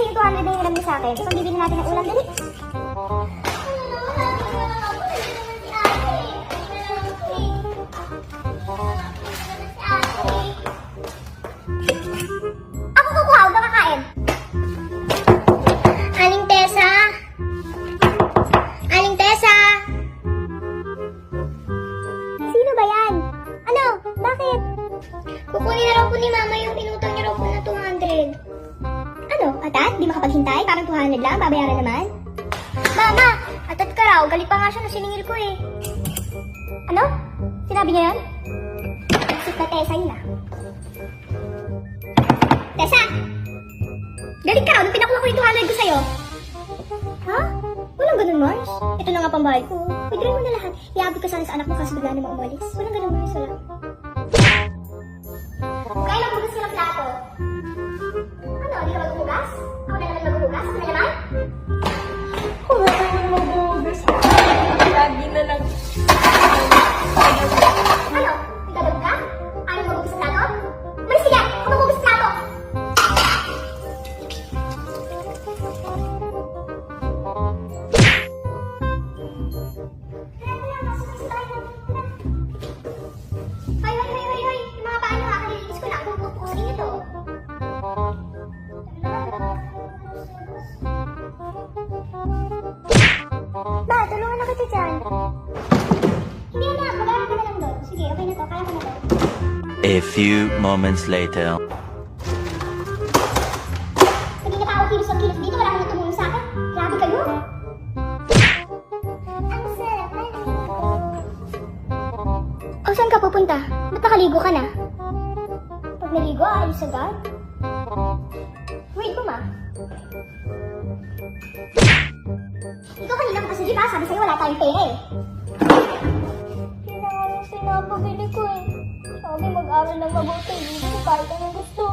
yung 200 na hiram niya sa akin. So, bibili natin ng ulam. Dali. Ako kukuha, huwag ka kakain. Aling Tessa? Aling Tessa? Sino ba yan? Ano? Bakit? Kukunin na raw po ni Mama yung inutang niya raw po na 200. Ano? Atat? Di makapaghintay? Parang 200 lang? Babayaran naman? Mama! Atat ka raw. Galit pa nga siya na siningil ko eh. Ano? Sinabi niya yan? Sit na Tessa yun ah. Tessa! Galit ka raw. Nung pinakuha ko yung 200 ko sa'yo. Ha? Walang ganun, Mars. Ito na nga pambayad ko. Withdraw mo na lahat. Iabot ko sana sa anak mo kasi bigla naman umalis. Walang ganun, Mars. Wala. Kaya lang hugas ka ng plato. Ano? Di ka maghuhugas? Ako na naman maghuhugas? Ako na naman? Wala naman maghuhugas. Lagi na lang. Ano? Nagdadog ka? Ayaw mo maghugas ng plato? Malis ka yan! Ako maghugas ng plato! Hoy! Yung mga paano kakalilis ko na ako pupusin ito. Ba, tulungan na kita dyan. Hindi na, magawa ka na lang doon. Sige, okay na to. Kaya ko na to. A few moments later. Hindi na pa ako kilos ng kilos dito. Wala ka na tumulong sa akin. Grabe kayo. Ang sarap. O, saan ka pupunta? Ba't nakaligo ka na? Pag naligo, ayos agad. Wait mo, ma. Ikaw kanina ko kasi, di ba? Sabi sa'yo wala tayong pera eh. Kailangan yung pinapabili ko eh. Sabi mag-aral ng mabuti. Hindi ko kahit anong gusto.